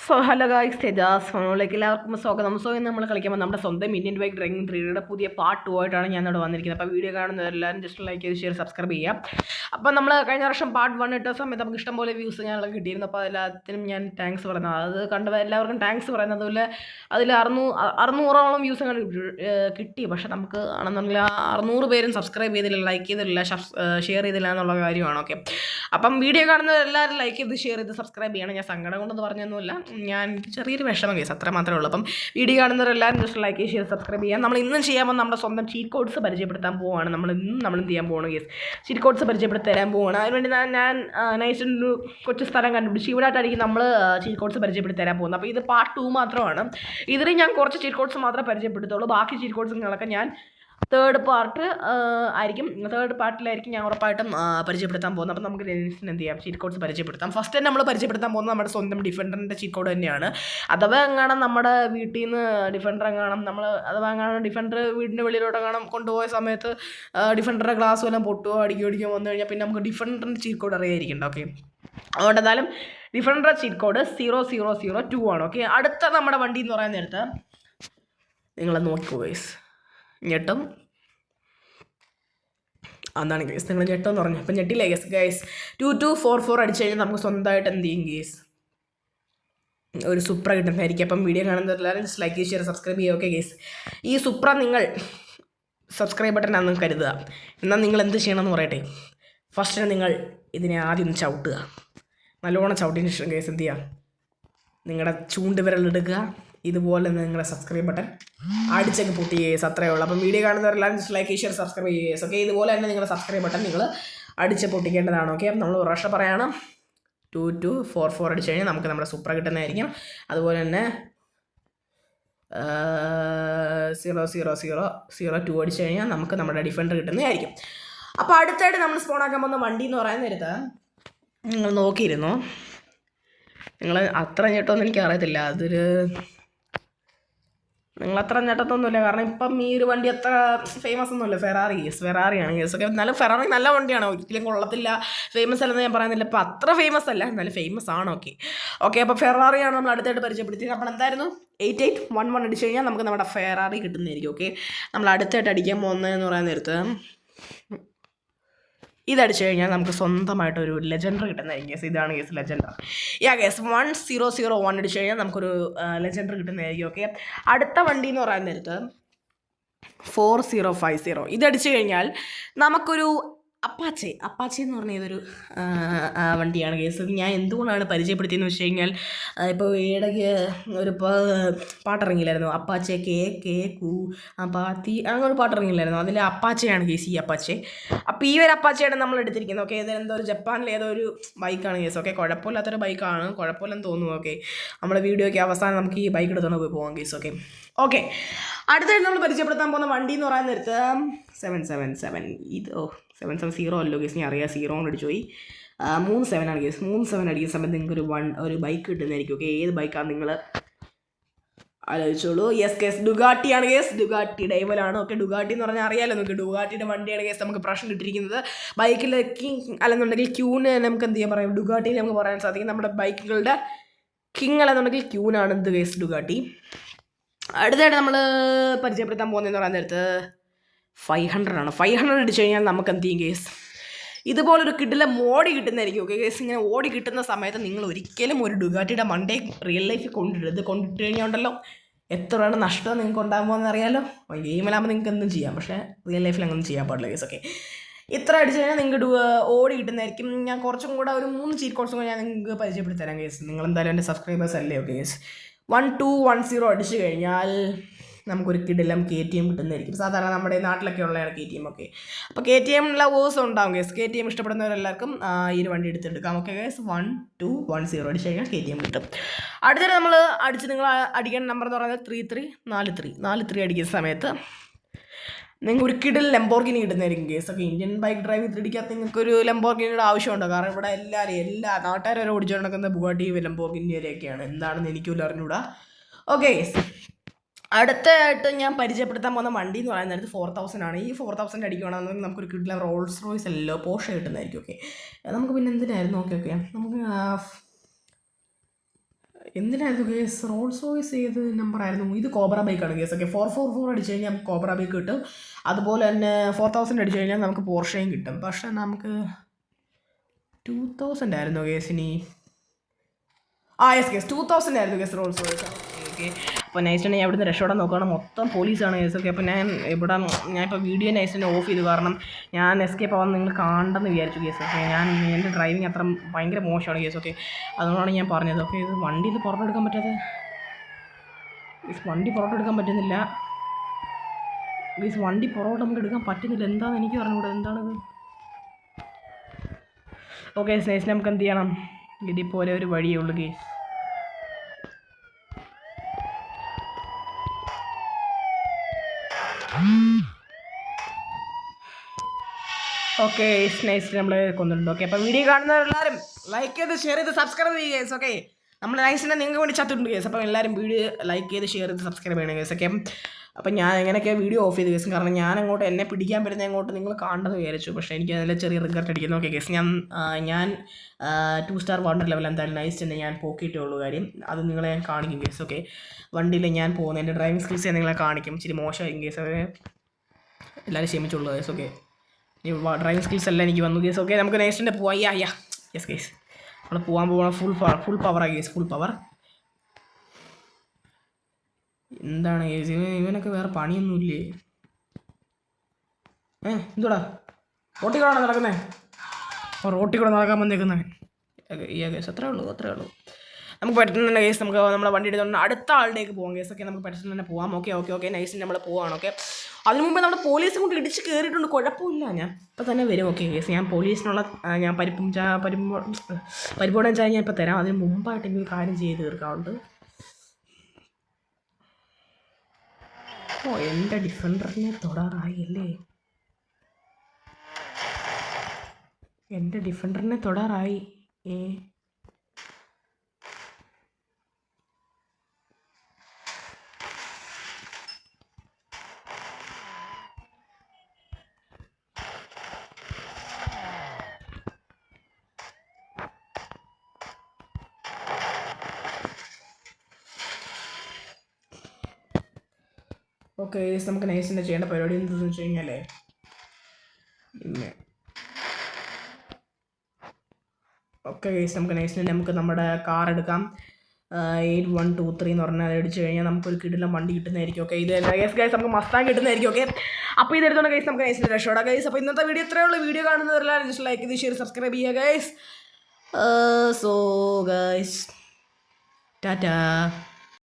Hello guys, തേജാസ് ഫോണിലേക്ക് എല്ലാവർക്കും സ്വാഗതം. ഇന്ന് നമ്മൾ കളിക്കുമ്പോൾ നമ്മുടെ സ്വന്തം ഇന്ത്യൻ ബൈക്ക് ഡ്രൈവിംഗ് 3യുടെ പുതിയ പാർട്ട് 2 ആയിട്ടാണ് ഞാൻ ഇവിടെ വന്നിരിക്കുന്നത്. അപ്പോൾ വീഡിയോ കാണുന്നവരെല്ലാവരും ജസ്റ്റ് ലൈക്ക് ചെയ്ത് ഷെയർ സബ്സ്ക്രൈബ് ചെയ്യാം. അപ്പോൾ നമ്മൾ കഴിഞ്ഞ വർഷം പാർട്ട് 1 ഇട്ട സമയത്ത് നമുക്ക് ഇഷ്ടംപോലെ വ്യൂസ് ഞങ്ങൾക്ക് കിട്ടിയിരുന്നു. അപ്പോൾ എല്ലാത്തിനും ഞാൻ താങ്ക്സ് പറയുന്നത്, അത് കണ്ട എല്ലാവർക്കും താങ്ക്സ് പറയുന്നത്. അതുപോലെ അതിൽ 600ഓളം വ്യൂസ് കിട്ടി. പക്ഷേ നമുക്ക് ആണെന്നുണ്ടെങ്കിൽ 600 പേരും സബ്സ്ക്രൈബ് ചെയ്തില്ല, ലൈക്ക് ചെയ്തില്ല, ഷെയർ ചെയ്തില്ല എന്നുള്ള കാര്യമാണ്. ഓക്കെ, അപ്പം വീഡിയോ കാണുന്നവരെല്ലാവരും ലൈക്ക് ചെയ്ത് ഷെയർ ചെയ്ത് സബ്സ്ക്രൈബ് ചെയ്യണം. ഞാൻ സങ്കടം കൊണ്ടെന്ന് പറഞ്ഞൊന്നുമില്ല, എനിക്ക് ചെറിയൊരു വിഷമം കേസ്, അത്ര മാത്രമേ ഉള്ളൂ. അപ്പം വീഡിയോ കാണുന്നവരെല്ലാവരും ജസ്റ്റ് ലൈക്ക് ഷെയർ സബ്സ്ക്രൈബ് ചെയ്യാം. നമ്മൾ ഇന്നും ചെയ്യാൻ നമ്മുടെ സ്വന്തം ചീറ്റ് കോഡ്സ് പരിചയപ്പെടുത്താൻ പോവുകയാണ്. നമ്മൾ എന്ത് ചെയ്യാൻ പോകണം കേസ്, ചീറ്റ് കോഡ്സ് പരിചയപ്പെടുത്തി തരാൻ പോവുകയാണ്. അതിനുവേണ്ടി ഞാൻ നൈസൊരു കൊച്ചു സ്ഥലം കണ്ടുപിടിച്ച് ഇവിടെയായിട്ടായിരിക്കും നമ്മൾ ചീറ്റ് കോഡ്സ് പരിചയപ്പെടുത്തി തരാൻ പോകുന്നത്. അപ്പോൾ ഇത് പാർട്ട് 2 മാത്രമാണ്. ഇതിൽ ഞാൻ കുറച്ച് ചീറ്റ് കോഡ്സ് മാത്രമേ പരിചയപ്പെടുത്തുള്ളൂ. ബാക്കി ചീറ്റ് കോഡ്സുകളൊക്കെ ഞാൻ തേർഡ് പാർട്ടിലായിരിക്കും ഞാൻ ഉറപ്പായിട്ടും പരിചയപ്പെടുത്താൻ പോകുന്നത്. അപ്പോൾ നമുക്ക് എന്ത് ചെയ്യാം, ചീറ്റ് കോഡ്സ് പരിചയപ്പെടുത്താം. ഫസ്റ്റ് തന്നെ നമ്മൾ പരിചയപ്പെടുത്താൻ പോകുന്നത് നമ്മുടെ സ്വന്തം ഡിഫൻഡറിൻ്റെ ചീറ്റ് കോഡ് തന്നെയാണ്. അഥവാ എങ്ങാനും നമ്മുടെ വീട്ടിൽ നിന്ന് ഡിഫൻഡർ വീടിൻ്റെ വെളിയിലോട്ട് കൊണ്ടുപോയ സമയത്ത് ഡിഫൻഡറുടെ ഗ്ലാസ് വല്ലതും പൊട്ടുകയോ അടിക്കുകയോ വന്നു കഴിഞ്ഞാൽ പിന്നെ നമുക്ക് ഡിഫൻഡറിൻ്റെ ചീറ്റ് കോഡ് അറിയായിരിക്കണ്ട. ഓക്കെ, അതുകൊണ്ട് എന്തായാലും ഡിഫൻഡറുടെ ചീറ്റ് കോഡ് 0002 ആണ്. ഓക്കെ, അടുത്ത നമ്മുടെ വണ്ടി എന്ന് പറയുന്ന നേരത്ത് നിങ്ങളെ നോക്കിക്കോ ഗൈസ്, ഞെട്ടും അതാണ് കേസ്, നിങ്ങൾ ഞെട്ടെന്ന് പറഞ്ഞു. അപ്പം ഞെട്ടില്ലേ ഗൈസ് 2244 അടിച്ചു കഴിഞ്ഞാൽ നമുക്ക് സ്വന്തമായിട്ട് എന്ത് ചെയ്യും കേസ്, ഒരു സുപ്ര കിട്ടുന്നതായിരിക്കും. അപ്പം വീഡിയോ കാണുന്നവരെല്ലാവരും ലൈക്ക് ഷെയർ സബ്സ്ക്രൈബ് ചെയ്യുക. ഓക്കെ ഗൈസ്, ഈ സുപ്ര നിങ്ങൾ സബ്സ്ക്രൈബ് ബട്ടനാണെന്ന് കരുതുക. എന്നാൽ നിങ്ങൾ എന്ത് ചെയ്യണമെന്ന് പറയട്ടെ. ഫസ്റ്റ് നിങ്ങൾ ഇതിനെ ആദ്യം ഒന്ന് ചവിട്ടുക, നല്ലോണം ചവിട്ടിന് ശേഷം കേസ് എന്ത് ചെയ്യുക, നിങ്ങളുടെ ചൂണ്ടുവിരലെടുക്കുക, ഇതുപോലെ നിങ്ങളുടെ സബ്സ്ക്രൈബ് ബട്ടൺ അടിച്ചൊക്കെ പൊട്ടി കേസ്, അത്രയേ ഉള്ളൂ. അപ്പം വീഡിയോ കാണുന്നവരെല്ലാവരും ജസ്റ്റ് ലൈക്ക് ഷെയർ സബ്സ്ക്രൈബ് ചെയ്യുക. ഓക്കെ, ഇതുപോലെ തന്നെ നിങ്ങളുടെ സബ്സ്ക്രൈബ് ബട്ടൺ നിങ്ങൾ അടിച്ച് പൊട്ടിക്കേണ്ടതാണ്. ഓക്കെ, നമ്മൾ ഒരു പ്രാവശ്യം പറയണം, 2244 അടിച്ച് കഴിഞ്ഞാൽ നമുക്ക് നമ്മുടെ സൂപ്പർ കിട്ടുന്നതായിരിക്കും. അതുപോലെ തന്നെ 0002 അടിച്ച് കഴിഞ്ഞാൽ നമുക്ക് നമ്മുടെ ഡിഫൻഡർ കിട്ടുന്നതായിരിക്കും. അപ്പോൾ അടുത്തായിട്ട് നമ്മൾ സ്പോണാക്കാൻ പോകുന്ന വണ്ടി എന്ന് പറയുന്ന നേരത്ത് നിങ്ങൾ നോക്കിയിരുന്നു, നിങ്ങൾ അത്ര ഞെട്ടൊന്നും എനിക്ക് അറിയത്തില്ല, നിങ്ങൾ അത്ര ഞെട്ടത്തൊന്നുമില്ല. കാരണം ഇപ്പം ഈ ഒരു വണ്ടി അത്ര ഫേമസ് ഒന്നുമില്ല. ഫെറാറിയാണ് കേസ്. ഒക്കെ എന്നാലും ഫെറാറി നല്ല വണ്ടിയാണ്, ഒരിക്കലും കൊള്ളത്തില്ല, ഫേമസ് അല്ലെന്ന് ഞാൻ പറയുന്നില്ല. ഇപ്പം അത്ര ഫേമസ് അല്ല, എന്നാലും ഫേമസ് ആണ്. ഓക്കെ, അപ്പോൾ ഫെറാറിയാണ് നമ്മൾ അടുത്തായിട്ട് പരിചയപ്പെടുത്തിയത്. അപ്പോൾ എന്തായിരുന്നു 8811 അടിച്ചു കഴിഞ്ഞാൽ നമുക്ക് നമ്മുടെ ഫെറാറി കിട്ടുന്നതായിരിക്കും. ഓക്കെ, നമ്മൾ അടുത്തായിട്ട് അടിക്കാൻ പോകുന്നതെന്ന് പറയാൻ നേരത്ത് ഇതടിച്ചു കഴിഞ്ഞാൽ നമുക്ക് സ്വന്തമായിട്ടൊരു ലെജൻഡർ കിട്ടുന്നതായിരിക്കും കേസ്. ഇതാണ് കേസ് ലെജൻഡർ. കേസ് 1001 അടിച്ചു കഴിഞ്ഞാൽ നമുക്കൊരു ലെജൻഡർ കിട്ടുന്നതായിരിക്കും. ഓക്കെ, അടുത്ത വണ്ടി എന്ന് പറയാൻ നേരത്ത് 4050 ഇതടിച്ചു കഴിഞ്ഞാൽ നമുക്കൊരു അപ്പാച്ചെ എന്ന് പറഞ്ഞ ഇതൊരു വണ്ടിയാണ് കേസ്. ഞാൻ എന്തുകൊണ്ടാണ് പരിചയപ്പെടുത്തിയെന്ന് വെച്ച് കഴിഞ്ഞാൽ, ഇപ്പോൾ ഇടയ്ക്ക് ഒരു പാട്ടിറങ്ങിയില്ലായിരുന്നു, അപ്പാച്ചെ കേ കൂ പാത്തി, അങ്ങനെ ഒരു പാട്ടിറങ്ങിയില്ലായിരുന്നു. അതിൽ അപ്പാച്ചയാണ് കേസ്, ഈ അപ്പാച്ചെ. അപ്പോൾ ഈ ഒരു അപ്പാച്ചയാണ് നമ്മൾ എടുത്തിരിക്കുന്നത്. ഓക്കെ, ഇത് എന്തോ ഒരു ജപ്പാനിലെ ഏതോ ഒരു ബൈക്കാണ് കേസ്. ഓക്കെ, കുഴപ്പമില്ലാത്തൊരു ബൈക്കാണ്, കുഴപ്പമില്ലെന്ന് തോന്നുന്നു. ഓക്കെ, നമ്മുടെ വീഡിയോയ്ക്ക് അവസാനം നമുക്ക് ഈ ബൈക്ക് എടുത്തോണ്ട് പോയി പോകാം കേസ്. ഓക്കെ, അടുത്തായിട്ട് നമ്മൾ പരിചയപ്പെടുത്താൻ പോകുന്ന വണ്ടി എന്ന് പറയാൻ നേരത്ത് 770 അല്ലോ കേസ്, ഞാൻ അറിയാം, 0 അടിച്ചു പോയി. 37 ആണ് കേസ്. 37 അടിക്കുന്ന സമയത്ത് നിങ്ങൾക്ക് ഒരു ബൈക്ക് കിട്ടുന്നതായിരിക്കും. ഓക്കെ, ഏത് ബൈക്കാണ് നിങ്ങൾ ആലോചിച്ചോളൂ. യെസ് കേസ്, ഡുഗാട്ടിയാണ് കേസ്. ഡുഗാട്ടി ഡൈവലാണ്. ഓക്കെ, ഡുഗാട്ടി എന്ന് പറഞ്ഞാൽ അറിയാമല്ലോ നമുക്ക്, ഡുഗാട്ടിയുടെ വണ്ടിയാണ് കേസ് നമുക്ക് പ്രശ്നം കിട്ടിയിരിക്കുന്നത്. ബൈക്കിൽ കിങ് അല്ലെന്നുണ്ടെങ്കിൽ ക്യൂന് നമുക്ക് എന്ത് ചെയ്യാൻ പറയാം, ഡുഗാട്ടിയിൽ നമുക്ക് പറയാൻ സാധിക്കും. നമ്മുടെ ബൈക്കുകളുടെ കിങ് അല്ലെന്നുണ്ടെങ്കിൽ ക്യൂനാണ് എന്ത് കേസ്, ഡുഗാട്ടി. അടുത്തായിട്ട് നമ്മൾ പരിചയപ്പെടുത്താൻ പോകുന്നതെന്ന് പറയാൻ നേരത്ത് 500 ആണ്. 500 അടിച്ചു കഴിഞ്ഞാൽ നമുക്ക് എന്ത് ചെയ്യും കേസ്, ഇതുപോലൊരു കിഡിലെ മോഡി കിട്ടുന്നതായിരിക്കും. ഓക്കെ കേസ്, ഇങ്ങനെ ഓടി കിട്ടുന്ന സമയത്ത് നിങ്ങൾ ഒരിക്കലും ഒരു ഡുഗാട്ടിയുടെ മണ്ടേ റിയൽ ലൈഫിൽ കൊണ്ടിടരുത്. കൊണ്ടിട്ട് കഴിഞ്ഞാൽ ഉണ്ടല്ലോ എത്ര വേണം നഷ്ടം നിങ്ങൾക്ക് ഉണ്ടാകുമ്പോൾ അറിയാമല്ലോ. ഗെയിമിലാകുമ്പോൾ നിങ്ങൾക്ക് എന്തും ചെയ്യാം, പക്ഷേ റിയൽ ലൈഫിൽ അങ്ങനെ ചെയ്യാൻ പാടില്ല കേസ്. ഓക്കെ, ഇത്ര അടിച്ചു കഴിഞ്ഞാൽ നിങ്ങൾക്ക് ഓടി കിട്ടുന്നതായിരിക്കും. ഞാൻ കുറച്ചും കൂടെ ഒരു 3 ചീറ്റ് കോഡ്സും കൂടെ ഞാൻ നിങ്ങൾക്ക് പരിചയപ്പെടുത്തി തരാം കേസ്. നിങ്ങളെന്തായാലും എൻ്റെ സബ്സ്ക്രൈബേഴ്സ് അല്ലേ. ഓക്കെ കേസ്, 1210 അടിച്ചു കഴിഞ്ഞാൽ നമുക്കൊരു കിടിലം KTM കിട്ടുന്നതായിരിക്കും. സാധാരണ നമ്മുടെ നാട്ടിലൊക്കെ ഉള്ളതാണ് KTM. ഓക്കെ, അപ്പോൾ KTM ലവേഴ്സ് ഉണ്ടാവും കേസ്. KTM ഇഷ്ടപ്പെടുന്നവരെല്ലാവർക്കും ഈ ഒരു വണ്ടി എടുത്തെടുക്കാം. ഓക്കെ കേസ്, 1210 അടിച്ചു കഴിഞ്ഞാൽ KTM കിട്ടും. അടുത്തിട്ട് നിങ്ങൾ നിങ്ങൾ അടിക്കേണ്ട നമ്പർ എന്ന് പറയുന്നത് 3343 അടിക്കുന്ന സമയത്ത് നിങ്ങൾക്ക് ഒരു കിടിൽ ലംബോർഗിനി കിട്ടുന്നതായിരിക്കും കേസ്. ഒക്കെ ഇന്ത്യൻ ബൈക്ക് ഡ്രൈവിംഗ് 3Dക്കകത്ത് നിങ്ങൾക്കൊരു ലംബോർഗിനിയുടെ ആവശ്യമുണ്ടോ? കാരണം ഇവിടെ എല്ലാ നാട്ടുകാരും വരെ ഓടിച്ചു നടക്കുന്ന ബുഗാട്ടി ലംബോർഗിനി വരെയൊക്കെയാണ്. എന്താണെന്ന് എനിക്കും അറിഞ്ഞൂടാ. ഓക്കെ, അടുത്തായിട്ട് ഞാൻ പരിചയപ്പെടുത്താൻ പോകുന്ന വണ്ടി എന്ന് പറയുന്നത് 4000 ആണ്. ഈ 4000 അടിക്കുകയാണെന്നുണ്ടെങ്കിൽ നമുക്കൊരു കിട്ടില്ല റോൾസ് റോയ്സ് അല്ലോ പോർഷെ കിട്ടുന്നതായിരിക്കും. ഓക്കെ, നമുക്ക് പിന്നെ എന്തിനായിരുന്നു? ഓക്കെ നമുക്ക് എന്തിനായിരുന്നു കേസ്? റോൾസ് റോയ്സ് ഏത് നമ്പറായിരുന്നു? ഇത് കോബ്ര ബൈക്കാണ് കേസ്. ഓക്കെ, 444 അടിച്ചു കഴിഞ്ഞാൽ നമുക്ക് കോബ്ര ബൈക്ക് കിട്ടും. അതുപോലെ തന്നെ 4000 അടിച്ചു കഴിഞ്ഞാൽ നമുക്ക് പോർഷയും കിട്ടും. പക്ഷേ നമുക്ക് 2000 ആയിരുന്നു കേസിനി. യെസ് കേസ് 2000 ആയിരുന്നു കേസ് റോൾസ് റോയ്സ്. ഓക്കെ, അപ്പോൾ നൈസിനെ ഞാൻ ഇവിടുന്ന് രക്ഷപ്പെടാൻ നോക്കുകയാണ്. മൊത്തം പോലീസാണ് കേസ്. ഓക്കെ, അപ്പോൾ ഞാനിപ്പോൾ വീഡിയോ നൈസിനെ ഓഫ് ചെയ്തു. കാരണം ഞാൻ എസ്കേപ്പ് ആവാൻ നിങ്ങൾ കാണണ്ടെന്ന് വിചാരിച്ചു കേസ്. ഓക്കെ, എൻ്റെ ഡ്രൈവിങ് അത്ര ഭയങ്കര മോശമാണ് കേസ്. ഓക്കെ, അതുകൊണ്ടാണ് ഞാൻ പറഞ്ഞത്. ഓക്കെ, ഇത് വണ്ടിയിൽ പുറത്തെടുക്കാൻ പറ്റാതെ, വണ്ടി പുറത്തെടുക്കാൻ പറ്റുന്നില്ല. വണ്ടി പുറകോട്ട് നമുക്ക് എടുക്കാൻ പറ്റുന്നില്ല. എന്താണെന്ന് എനിക്ക് പറഞ്ഞുകൂടെ, എന്താണിത്? ഓക്കെ നൈസിനെ നമുക്ക് എന്ത് ചെയ്യണം? ഇതിപ്പോൾ ഒരു വഴിയേ ഉള്ളൂ കേസ്. ഓക്കെ നൈസ്, നമ്മൾ കൊന്നിട്ടുണ്ട്. ഓക്കെ, അപ്പോൾ വീഡിയോ കാണുന്നവരെല്ലാവരും ലൈക്ക് ചെയ്ത് ഷെയർ ചെയ്ത് സബ്സ്ക്രൈബ് ചെയ്യുക കേസ്. ഓക്കെ, നമ്മൾ നൈസിനെ നിങ്ങൾക്ക് വേണ്ടി ചത്തിട്ടുണ്ട് കേസ്. അപ്പോൾ എല്ലാവരും വീഡിയോ ലൈക്ക് ചെയ്ത് ഷെയർ ചെയ്ത് സബ്സ്ക്രൈബ് ചെയ്യണം കേസ്. ഓക്കെ, അപ്പോൾ ഞാൻ എങ്ങനെയൊക്കെ വീഡിയോ ഓഫ് ചെയ്ത് കേസ്. കാരണം ഞാൻ അങ്ങോട്ട് എന്നെ പിടിക്കാൻ പറ്റുന്ന അങ്ങോട്ട് നിങ്ങൾ കാണണമെന്ന് വിചാരിച്ചു. പക്ഷേ എനിക്ക് അതിൽ ചെറിയ റിഗ്രറ്റ് അടിക്കുന്നു. ഓക്കെ കേസ്, ഞാൻ 2 സ്റ്റാർ വാണ്ടർ ലെവൽ എന്തായാലും നൈസ് തന്നെ ഞാൻ പോക്കിയിട്ടേ ഉള്ളൂ. കാര്യം അത് നിങ്ങളെ ഞാൻ കാണിക്കും കേസ്. ഓക്കെ, വണ്ടിയിൽ ഞാൻ പോകുന്നത് എൻ്റെ ഡ്രൈവിംഗ് സ്കിൽസ് ഞാൻ നിങ്ങളെ കാണിക്കും. ഇച്ചിരി മോശമായിരിക്കും കേസ്. ഓക്കെ, എല്ലാവരും ക്ഷമിച്ചുള്ളൂ കേസ്. ഓക്കെ, ഡ്രൈവിംഗ് സ്കിൽസ് എല്ലാം എനിക്ക് വന്നു കേസ്. ഓക്കെ, നമുക്ക് നെക്സ്റ്റ് പോവാം. യെസ് കേസ്, നമ്മൾ പോകാൻ പോകണം. ഫുൾ പവറാണ് കേസ്, ഫുൾ പവർ. എന്താണ് കേസ്, ഇവനൊക്കെ വേറെ പണിയൊന്നുമില്ലേ? എന്തുടാ റോട്ടിൽ കൂടെ നടക്കുന്നത്? റോട്ടിൽ കൂടെ നടക്കാൻ വന്നേക്കുന്നത് കേസ്. അത്രേ ഉള്ളൂ. നമുക്ക് പറ്റുന്ന കേസ്. നമുക്ക് നമ്മളെ വണ്ടി എടുത്തുകൊണ്ട് അടുത്ത ആളുടേക്ക് പോകാം കേസ്. ഓക്കെ, നമുക്ക് പെട്ടെന്ന് തന്നെ പോകാം. ഓക്കെ നൈസിന് നമ്മൾ പോവാണ്. ഓക്കെ, അതിന് മുമ്പേ നമ്മുടെ പോലീസും കൊണ്ട് ഇടിച്ച് കയറിയിട്ടുണ്ട്. കുഴപ്പമില്ല, ഞാൻ ഇപ്പം തന്നെ വരും. ഓക്കെ കേസ്, ഞാൻ പോലീസിനുള്ള ഞാൻ പരിപോടം ചായ ഞാൻ ഇപ്പോൾ തരാം. അതിന് മുമ്പായിട്ട് എനിക്ക് കാര്യം ചെയ്ത് തീർക്കാറുണ്ട്. എൻ്റെ ഡിഫൻഡറിനെ തൊടാറായി അല്ലേ? എൻ്റെ ഡിഫൻഡറിനെ തൊടാറായി. ഓക്കെ, നമുക്ക് നൈസിൻ്റെ ചെയ്യേണ്ട പരിപാടി എന്താണെന്ന് വെച്ച് കഴിഞ്ഞാൽ, ഓക്കെ ഗൈസ്, നമുക്ക് നമ്മുടെ കാർ എടുക്കാം. 8123 എന്ന് പറഞ്ഞാൽ അത് അടിച്ചു കഴിഞ്ഞാൽ നമുക്കൊരു കിടിലം വണ്ടി കിട്ടുന്നതായിരിക്കും. ഓക്കെ, ഇത് ഗൈസ് നമുക്ക് മസ്താങ് കിട്ടുന്നതായിരിക്കും. ഓക്കെ, അപ്പോൾ ഇതെടുത്തോണ്ട് ഗൈസ് നമുക്ക് നൈസിൻ്റെ രക്ഷപ്പെടാം ഗൈസ്. അപ്പോൾ ഇന്നത്തെ വീഡിയോ ഇത്രയേ ഉള്ളൂ. വീഡിയോ കാണുന്നവരെല്ലാം ജസ്റ്റ് ലൈക്ക് ചെയ്ത് ഷെയർ സബ്സ്ക്രൈബ് ചെയ്യുക ഗൈസ്. So guys, Tata.